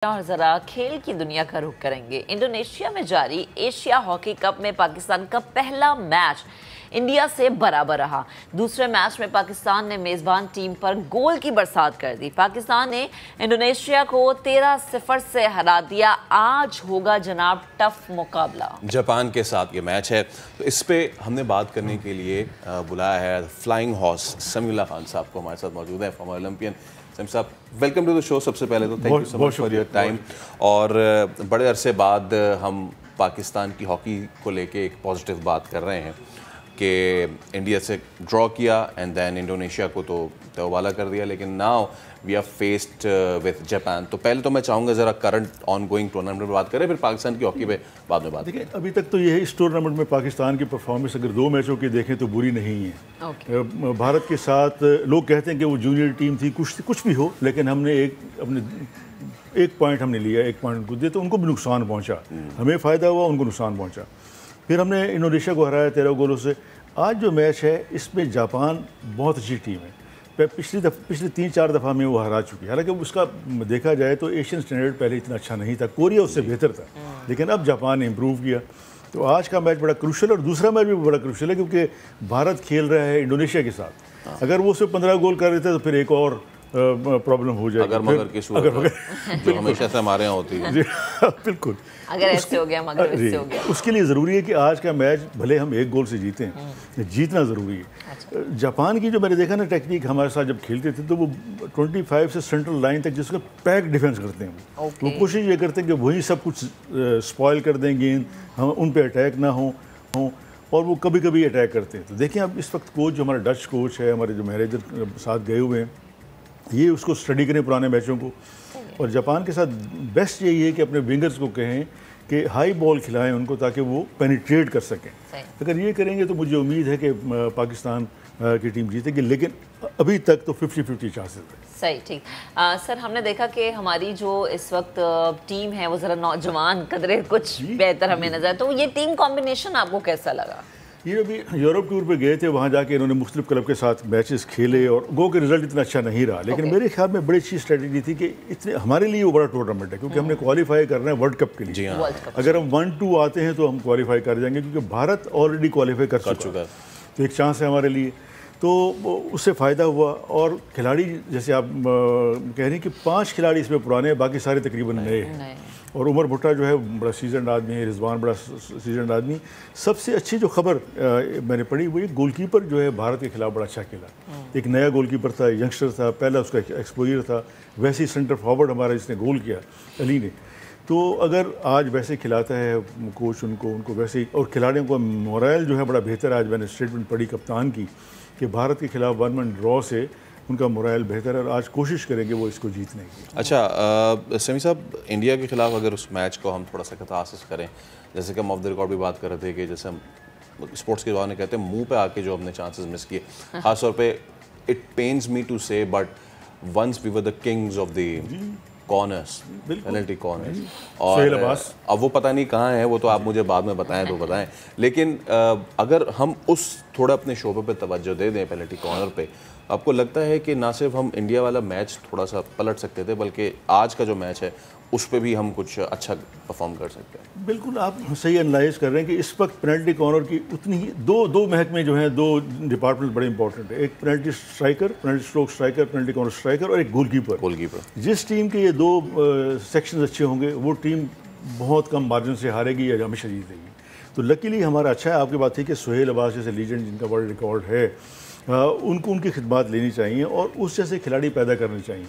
اور ذرا کھیل کی دنیا کا رخ کریں گے۔ انڈونیشیا میں جاری ایشیا ہاکی کپ میں پاکستان کا پہلا میچ انڈیا سے برابر رہا۔ دوسرے میچ میں پاکستان نے میزبان ٹیم پر گول کی برسات کر دی۔ پاکستان نے انڈونیشیا کو 13-0 سے ہرا دیا۔ آج ہوگا جناب ٹف مقابلہ جاپان کے ساتھ یہ میچ ہے، تو اس پہ ہم نے بات کرنے کے لیے بلایا ہے فلائنگ ہارس سمیع اللہ خان صاحب کو، ہمارے ساتھ موجود ہیں، فارمر اولمپئن۔ سمیم صاحب ویلکم ٹو دی شو۔ سب سے پہلے تو thank you so much for your time, اور بڑے عرصے بعد ہم پاکستان کی ہاکی کو لے کے ایک پازیٹیو بات کر رہے ہیں کہ انڈیا سے ڈرا کیا اینڈ دین انڈونیشیا کو تو تہوالا کر دیا، لیکن now we are faced with Japan. تو پہلے تو میں چاہوں گا ذرا کرنٹ آن گوئنگ ٹورنامنٹ پہ بات کریں، پھر پاکستان کی ہاکی پہ بعد میں بات کریں۔ دیکھیں ابھی تک تو یہ ہے، اس ٹورنامنٹ میں پاکستان کی پرفارمنس اگر 2 میچوں کی دیکھیں تو بری نہیں ہے۔ بھارت کے ساتھ لوگ کہتے ہیں کہ وہ جونیئر ٹیم تھی، کچھ بھی ہو، لیکن ہم نے ایک پوائنٹ ہم نے لیا، 1 پوائنٹ کو دیا، تو ان کو بھی نقصان پہنچا، ہمیں فائدہ ہوا، ان کو نقصان پہنچا۔ پھر ہم نے انڈونیشیا کو ہرایا 13 گولوں سے۔ آج جو میچ ہے اس میں جاپان بہت اچھی ٹیم ہے، پچھلی 3-4 دفعہ میں وہ ہرا چکی ہے۔ حالانکہ اس کا دیکھا جائے تو ایشین سٹینڈرڈ پہلے اتنا اچھا نہیں تھا، کوریا اس سے بہتر تھا، لیکن اب جاپان نے امپروو کیا۔ تو آج کا میچ بڑا کروشل، اور دوسرا میچ بھی بڑا کروشل ہے کیونکہ بھارت کھیل رہا ہے انڈونیشیا کے ساتھ۔ اگر وہ صرف 15 گول کر رہے تھے تو پھر ایک اور پرابلم ہو جائے، اگر مگر کی صورت جو ہمیشہ سے ہمارے یہاں ہوتی ہے۔ بالکل، اگر ایسے ہو گیا مگر ایسے ہو گیا۔ اس کے لیے ضروری ہے کہ آج کا میچ بھلے ہم 1 گول سے جیتے ہیں، جیتنا ضروری ہے۔ جاپان کی جو میں نے دیکھا نا ٹیکنیک، ہمارے ساتھ جب کھیلتے تھے تو وہ 25 سے سینٹرل لائن تک جس کا پیک ڈیفینس کرتے ہیں، وہ کوشش یہ کرتے ہیں کہ وہی سب کچھ اسپوائل کر دیں گیند، ہم ان پہ اٹیک نہ ہوں، اور وہ کبھی کبھی اٹیک کرتے ہیں۔ تو دیکھیں اب اس وقت کوچ جو ہمارا ڈچ کوچ ہے، ہمارے جو مینیجر ساتھ گئے ہوئے ہیں، یہ اس کو اسٹڈی کریں پرانے میچوں کو، اور جاپان کے ساتھ بیسٹ یہی ہے کہ اپنے ونگرز کو کہیں کہ ہائی بال کھلائیں ان کو تاکہ وہ پینیٹریٹ کر سکیں۔ اگر یہ کریں گے تو مجھے امید ہے کہ پاکستان کی ٹیم جیتے گی، لیکن ابھی تک تو 50-50 چانسز ہے۔ صحیح، ٹھیک۔ سر ہم نے دیکھا کہ ہماری جو اس وقت ٹیم ہے وہ ذرا نوجوان قدرے کچھ بہتر ہمیں نظر، تو یہ ٹیم کمبینیشن آپ کو کیسا لگا؟ یہ ابھی یورپ ٹور پہ گئے تھے، وہاں جا کے انہوں نے مختلف کلب کے ساتھ میچز کھیلے، اور گو کے رزلٹ اتنا اچھا نہیں رہا، لیکن میرے خیال میں بڑی اچھی اسٹریٹجی تھی کہ ہمارے لیے وہ بڑا ٹورنامنٹ ہے، کیونکہ ہم نے کوالیفائی کرنا ہے ورلڈ کپ کے لیے۔ اگر ہم 1-2 آتے ہیں تو ہم کوالیفائی کر جائیں گے، کیونکہ بھارت آلریڈی کوالیفائی کر چکا ہے، تو ایک چانس ہے ہمارے لیے، تو اس سے فائدہ ہوا۔ اور کھلاڑی جیسے آپ کہہ رہے ہیں کہ 5 کھلاڑی اس میں پرانے ہیں، باقی سارے تقریباً نئے ہیں، اور عمر بھٹا جو ہے بڑا سیزنڈ آدمی ہے، رضوان بڑا سیزنڈ آدمی۔ سب سے اچھی جو خبر میں نے پڑھی وہ یہ گول کیپر جو ہے بھارت کے خلاف بڑا اچھا کھیلا، ایک نیا گول کیپر تھا، ینگسٹر تھا، پہلا اس کا ایکسپوئر تھا، ویسے ہی سینٹر فارورڈ ہمارا جس نے گول کیا علی نے۔ تو اگر آج ویسے کھلاتا ہے کوچ ان کو ویسے ہی، اور کھلاڑیوں کو مورائل جو ہے بڑا بہتر ہے۔ آج میں نے اسٹیٹمنٹ پڑھی کپتان کی کہ بھارت کے خلاف 1-1 ڈرا سے ان کا مورائل بہتر ہے، اور آج کوشش کریں گے وہ اس کو جیتنے کی۔ اچھا سمیع صاحب، انڈیا کے خلاف اگر اس میچ کو ہم تھوڑا سا کتاسس کریں، جیسے کہ ہم آف دا ریکارڈ بھی بات کر رہے تھے کہ جیسے ہم اسپورٹس کے بارے میں کہتے ہیں منہ پہ آ کے جو ہم نے چانسز مس کیے، خاص طور پہ اٹ پینز می ٹو سے، but once we were the kings of the corners, penalty corners, اور اب وہ پتہ نہیں کہاں ہیں، وہ تو آپ مجھے بعد میں بتائیں تو بتائیں، لیکن اگر ہم اس تھوڑا اپنے شعبے پہ توجہ دے دیں پینلٹی کارنر پہ، آپ کو لگتا ہے کہ نہ صرف ہم انڈیا والا میچ تھوڑا سا پلٹ سکتے تھے، بلکہ آج کا جو میچ ہے اس پہ بھی ہم کچھ اچھا پرفارم کر سکتے ہیں؟ بالکل، آپ صحیح انالائز کر رہے ہیں کہ اس وقت پینلٹی کارنر کی اتنی ہی دو محکمے جو ہیں، 2 ڈپارٹمنٹ بڑے امپورٹنٹ ہیں، ایک penalty striker, penalty stroke striker, penalty corner striker, اور ایک گول کیپر۔ جس ٹیم کے یہ 2 سیکشنز اچھے ہوں گے وہ ٹیم بہت کم مارجن سے ہارے گی یا ہمیشہ جیتے گی۔ تو لکیلی ہمارا اچھا ہے۔ آپ کی بات تھی کہ سہیل عباس جیسے لیجنڈ جن کا ورلڈ ریکارڈ ہے، ان کو ان کی خدمات لینی چاہیے اور اس جیسے کھلاڑی پیدا کرنے چاہیے۔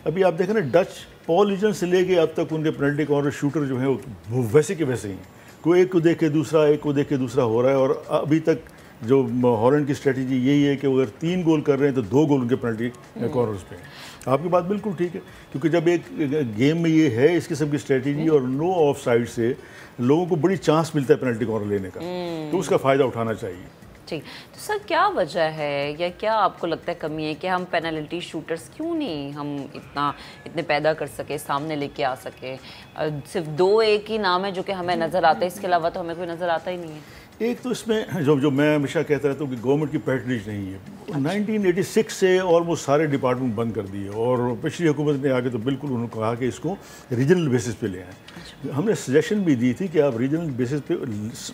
ابھی آپ دیکھیں نا، ڈچ پال لیجنڈ سے لے کے اب تک ان کے پینلٹی کارنر شوٹر جو ہیں وہ ویسے کے ویسے ہی ہیں، کوئی ایک کو دیکھ کے دوسرا، ایک کو دیکھ کے دوسرا ہو رہا ہے۔ اور ابھی تک جو ہالینڈ کی اسٹریٹجی یہی ہے کہ اگر 3 گول کر رہے ہیں تو 2 گول ان کے پینلٹی کارنرز پہ ہیں۔ آپ کی بات بالکل ٹھیک ہے، کیونکہ جب ایک گیم میں یہ ہے اس قسم کی اسٹریٹجی اور نو آف سائڈ سے لوگوں کو بڑی چانس ملتا ہے پینلٹی کارنر لینے کا، تو اس کا فائدہ اٹھانا چاہیے۔ ٹھیک، تو سر کیا وجہ ہے یا کیا آپ کو لگتا ہے کمی ہے کہ ہم پینلٹی شوٹرز کیوں نہیں ہم اتنے پیدا کر سکے، سامنے لے کے آ سکے؟ صرف 2-1 ہی نام ہے جو کہ ہمیں نظر آتا ہے، اس کے علاوہ تو ہمیں کوئی نظر آتا ہی نہیں ہے۔ ایک تو اس میں جو میں ہمیشہ کہتا رہتا ہوں کہ گورنمنٹ کی پیٹرنیج نہیں ہے. 1986 سے آلموسٹ سارے ڈپارٹمنٹ بند کر دیے, اور پچھلی حکومت نے آگے تو بالکل انہوں نے کہا کہ اس کو ریجنل بیسس پہ لے آئیں. ہم نے سجیشن بھی دی تھی کہ آپ ریجنل بیسس پہ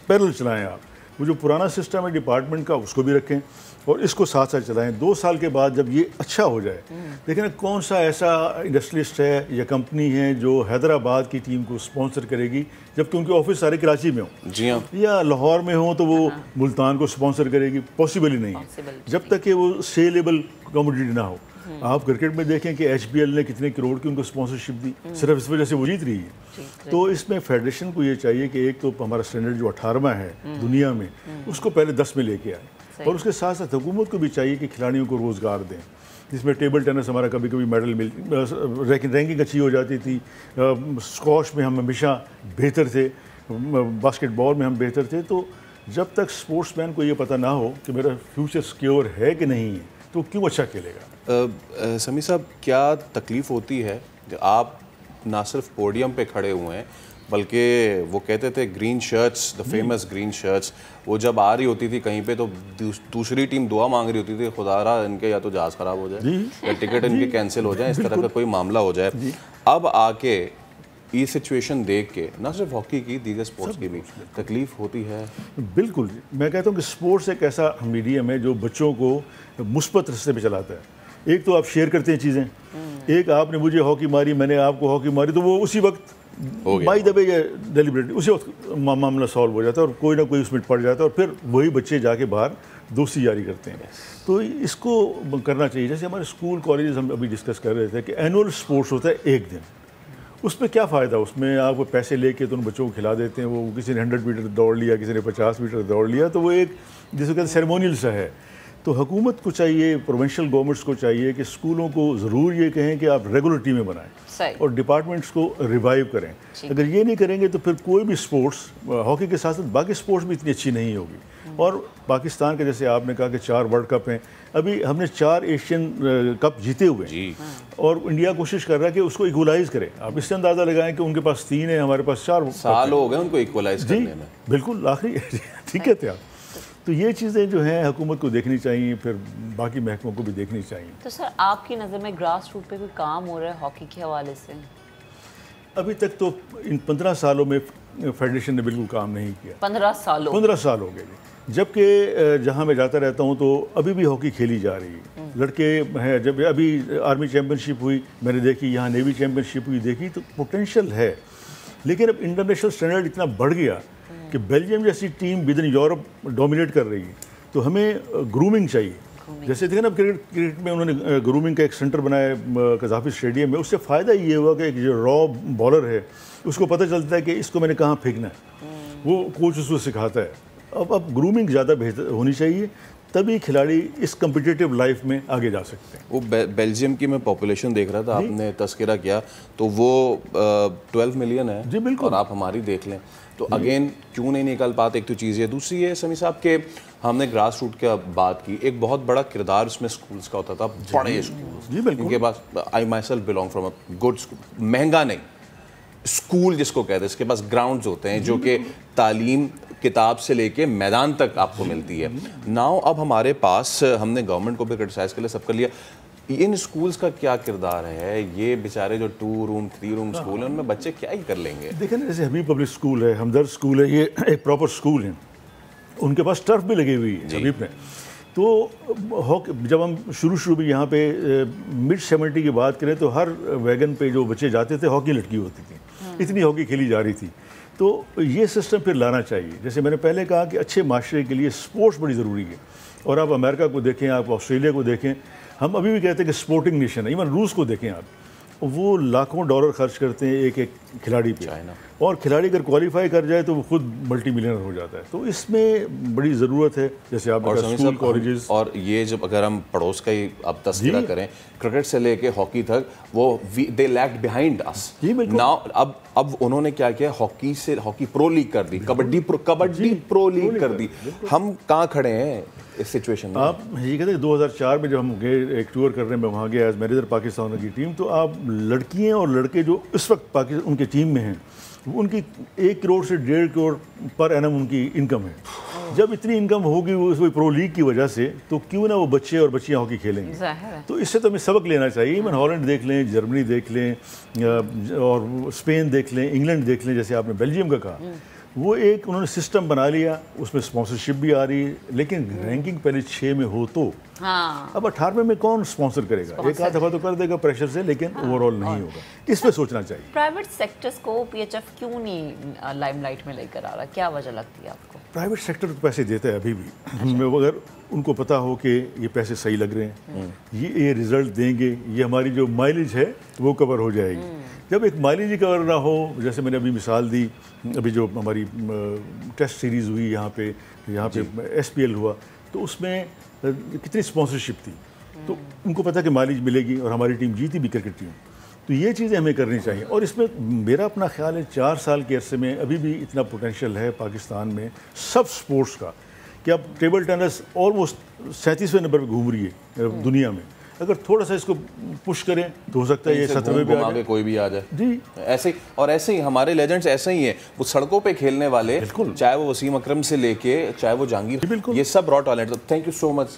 پیرل چلائیں. آپ وہ جو پرانا سسٹم ہے ڈپارٹمنٹ کا اس کو بھی رکھیں اور اس کو ساتھ ساتھ چلائیں. 2 سال کے بعد جب یہ اچھا ہو جائے, لیکن کون سا ایسا انڈسٹریلسٹ ہے یا کمپنی ہے جو حیدرآباد کی ٹیم کو اسپانسر کرے گی جبکہ ان کے آفس سارے کراچی میں ہوں, جی ہاں, یا لاہور میں ہوں تو وہ ملتان کو اسپانسر کرے گی؟ پاسبل ہی نہیں ہے جب تک کہ وہ سیلیبل کموڈیٹی نہ ہو. آپ کرکٹ میں دیکھیں کہ ایچ پی ایل نے کتنے کروڑ کی ان کو اسپانسرشپ دی, صرف اس وجہ سے وہ جیت رہی ہے. تو اس میں فیڈریشن کو یہ چاہیے کہ ایک تو ہمارا اسٹینڈرڈ جو 18واں ہے دنیا میں اس کو پہلے 10 میں لے کے آئے, اور اس کے ساتھ ساتھ حکومت کو بھی چاہیے کہ کھلاڑیوں کو روزگار دیں, جس میں ٹیبل ٹینس ہمارا کبھی کبھی میڈل رینکنگ اچھی ہو جاتی تھی, اسکواش میں ہم ہمیشہ بہتر تھے, باسکٹ بال میں ہم بہتر تھے. تو جب تک اسپورٹس مین کو یہ پتہ نہ ہو کہ میرا فیوچر سیکیور ہے کہ نہیں ہے تو کیوں اچھا کھیلے گا؟ سمیع صاحب, کیا تکلیف ہوتی ہے کہ آپ نہ صرف پوڈیم پہ کھڑے ہوئے ہیں بلکہ وہ کہتے تھے green shirts, the famous green shirts, وہ جب آ رہی ہوتی تھی کہیں پہ تو دوسری ٹیم دعا مانگ رہی ہوتی تھی, خدا را ان کے یا تو جہاز خراب ہو جائے یا ٹکٹ ان کے کینسل ہو جائیں, اس طرح کا کوئی معاملہ ہو جائے. اب آ کے یہ سچویشن دیکھ کے نہ صرف ہاکی کی, دیگر سپورٹس کی بھی تکلیف ہوتی ہے. بالکل, میں کہتا ہوں کہ سپورٹس ایک ایسا میڈیم ہے جو بچوں کو مثبت رستے پہ چلاتا ہے. ایک تو آپ شیئر کرتے ہیں چیزیں, ایک آپ نے مجھے ہاکی ماری, میں نے آپ کو ہاکی ماری, تو وہ اسی وقت بائی دا وے یا ڈیلیبریٹلی اسی وقت معاملہ سالو ہو جاتا ہے اور کوئی نہ کوئی اس میں پڑ جاتا ہے, اور پھر وہی بچے جا کے باہر دوستی جاری کرتے ہیں. تو اس کو کرنا چاہیے. جیسے ہمارے اسکول کالجز ہم ابھی ڈسکس کر رہے تھے کہ اینول اسپورٹس ہوتا ہے ایک دن, اس میں کیا فائدہ؟ اس میں آپ کو پیسے لے کے تو ان بچوں کو کھلا دیتے ہیں, وہ کسی نے 100 میٹر دوڑ لیا, کسی نے 50 میٹر دوڑ لیا, تو وہ ایک جس کو کہتے ہیں سیریمونیل سا ہے. تو حکومت کو چاہیے, پروونشل گورنمنٹس کو چاہیے کہ اسکولوں کو ضرور یہ کہیں کہ آپ ریگولر ٹیمیں بنائیں اور ڈپارٹمنٹس کو ریوائیو کریں. اگر یہ نہیں کریں گے تو پھر کوئی بھی اسپورٹس, ہاکی کے ساتھ ساتھ باقی اسپورٹس بھی اتنی اچھی نہیں ہوگی. اور پاکستان کے جیسے آپ نے کہا کہ 4 ورلڈ کپ ہیں, ابھی ہم نے 4 ایشین کپ جیتے ہوئے ہیں, اور انڈیا کوشش کر رہا ہے کہ اس کو ایکولائز کرے. آپ اس سے اندازہ لگائیں کہ ان کے پاس 3 ہیں, ہمارے پاس 4 سال ہو گئے ان کو ایکولائز کرنے میں. بالکل آخری ٹھیک ہے آپ. تو یہ چیزیں جو ہیں حکومت کو دیکھنی چاہیے, پھر باقی محکموں کو بھی دیکھنی چاہیے. تو سر آپ کی نظر میں گراس روٹ پہ کوئی کام ہو رہا ہے ہاکی کے حوالے سے؟ ابھی تک تو ان 15 سالوں میں فیڈریشن نے بالکل کام نہیں کیا. 15 سال ہو گئے. جبکہ جہاں میں جاتا رہتا ہوں تو ابھی بھی ہاکی کھیلی جا رہی ہے. لڑکے ہیں, جب ابھی آرمی چیمپئن شپ ہوئی میں نے دیکھی, یہاں نیوی چیمپئن شپ ہوئی دیکھی, تو پوٹینشیل ہے. لیکن اب انٹرنیشنل اسٹینڈرڈ اتنا بڑھ گیا کہ بیلجیم جیسی team with in Europe dominate کر رہی ہے, تو ہمیں گرومنگ چاہیے. جیسے دیکھیں نا کرکٹ میں انہوں نے گرومنگ کا ایک سینٹر بنایا قذافی اسٹیڈیم میں. اس سے فائدہ یہ ہوا کہ جو را بالر ہے اس کو پتہ چلتا ہے کہ اس کو میں نے کہاں پھینکنا ہے, وہ کوچ اس کو سکھاتا ہے. اب گرومنگ زیادہ بہتر ہونی چاہیے, تبھی کھلاڑی اس کمپٹیٹیو لائف میں آگے جا سکتے ہیں. وہ بیلجیم کی میں پاپولیشن دیکھ رہا تھا, آپ نے تذکرہ کیا, تو وہ 12 ملین ہے. جی بالکل. اور آپ ہماری دیکھ لیں تو اگین کیوں نہیں نکل پاتے؟ ایک تو چیز ہے. دوسری ہے سمیع صاحب کہ ہم نے گراس روٹ کا بات کی, ایک بہت بڑا کردار اس میں اسکولس کا ہوتا تھا, بڑے اسکولس. جی بالکل. ان کے پاس I myself belong from a good school, مہنگا نہیں اسکول جس کو کہتے ہیں, اس کے پاس گراؤنڈز ہوتے ہیں جو کہ تعلیم کتاب سے لے کے میدان تک آپ کو ملتی ہے. ناؤ اب ہمارے پاس, ہم نے گورنمنٹ کو بھی کرٹیسائز کر لیا, سب کر لیا, ان اسکولس کا کیا کردار ہے؟ یہ بیچارے جو 2 روم 3 روم اسکول ہیں ان میں بچے کیا ہی کر لیں گے؟ دیکھیں نا, جیسے حبیب پبلک اسکول ہے, ہمدرد اسکول ہے, یہ ایک پراپر اسکول ہیں, ان کے پاس ٹرف بھی لگی ہوئی ہے حبیب میں. تو جب ہم شروع میں یہاں پہ مڈ 70 کی بات کریں تو ہر ویگن پہ جو بچے جاتے تھے ہاکی لٹکی ہوتی تھی, اتنی ہاکی کھیلی جا رہی تھی. تو یہ سسٹم پھر لانا چاہیے. جیسے میں نے پہلے کہا کہ اچھے معاشرے کے لیے سپورٹس بڑی ضروری ہے. اور آپ امریکہ کو دیکھیں, آپ آسٹریلیا کو دیکھیں, ہم ابھی بھی کہتے ہیں کہ سپورٹنگ نیشن ہے. ایون روس کو دیکھیں آپ, وہ لاکھوں ڈالر خرچ کرتے ہیں ایک کھلاڑی پہ, اور کھلاڑی اگر کوالیفائی کر جائے تو وہ خود ملٹی ملینر ہو جاتا ہے. تو اس میں بڑی ضرورت ہے. جیسے آپ اسکول کالجز, اور یہ جب اگر ہم پڑوس کا ہی اب تذکرہ کریں, کرکٹ سے لے کے ہاکی تک, وہ دے لیگڈ بیہائنڈ اس. ناؤ اب انہوں نے کیا کیا, ہاکی سے ہاکی پرو لیگ کر دی, کبڈی پرو لیگ کر دی. ہم کہاں کھڑے ہیں اس سچویشن میں؟ آپ یہ کہتے ہیں 2004 میں جب ہم گئے ایک ٹور کرنے میں وہاں گیا ایز مینیجر پاکستان کی ٹیم، تو آپ لڑکیاں اور لڑکے جو اس وقت پاکستان ان کی ٹیم میں ہیں ان کی 1 کروڑ سے 1.5 کروڑ پر اینم ان کی انکم ہے. جب اتنی انکم ہوگی وہ پرو لیگ کی وجہ سے، تو کیوں نہ وہ بچے اور بچیاں ہاکی کھیلیں گے. تو اس سے تو ہمیں سبق لینا چاہیے. ایون ہالینڈ دیکھ لیں، جرمنی دیکھ لیں، اور اسپین دیکھ لیں، انگلینڈ دیکھ لیں، جیسے آپ نے بیلجیم کا کہا، وہ ایک انہوں نے سسٹم بنا لیا، اس میں اسپانسرشپ بھی آ رہی ہے، لیکن رینکنگ پہلے 6 میں ہو تو اب 18ویں میں کون اسپانسر کرے گا؟ ایک آدھ دفعہ تو کر دے گا پریشر سے، لیکن اوور آل نہیں ہوگا. اس پہ سوچنا چاہیے. پرائیویٹ سیکٹرز کو پی ایچ ایف کیوں نہیں لائم لائٹ میں لے کر آ رہا؟ کیا وجہ لگتی ہے آپ کو؟ پرائیویٹ سیکٹر تو پیسے دیتا ہے ابھی بھی، اگر ان کو پتا ہو کہ یہ پیسے صحیح لگ رہے ہیں، یہ رزلٹ دیں گے، یہ ہماری جو مائلیج ہے وہ کور ہو جائے گی. جب ایک مائلیج ہی کور نہ ہو، جیسے میں نے ابھی مثال دی، ابھی جو ہماری ٹیسٹ سیریز ہوئی یہاں پہ ایس پی ایل ہوا، تو اس میں کتنی اسپانسرشپ تھی، تو ان کو پتا کہ مائلیج ملے گی، اور ہماری ٹیم جیتی بھی کرکٹ ٹیم. تو یہ چیزیں ہمیں کرنی چاہیے. اور اس میں میرا اپنا خیال ہے 4 سال کے عرصے میں ابھی بھی اتنا پوٹینشیل ہے پاکستان میں سب سپورٹس کا، کہ اب ٹیبل ٹینس آلموسٹ 37ویں نمبر پہ گھوم رہی ہے دنیا میں. اگر تھوڑا سا اس کو پش کریں تو ہو سکتا ہے یہ 17ویں پہ آگے کوئی بھی آ جائے. جی ایسے ہی ہمارے لیجنڈز ایسے ہی ہیں، وہ سڑکوں پہ کھیلنے والے، چاہے وہ وسیم اکرم سے لے کے چاہے وہ جہانگیر، یہ سب را talent. Thank you so much.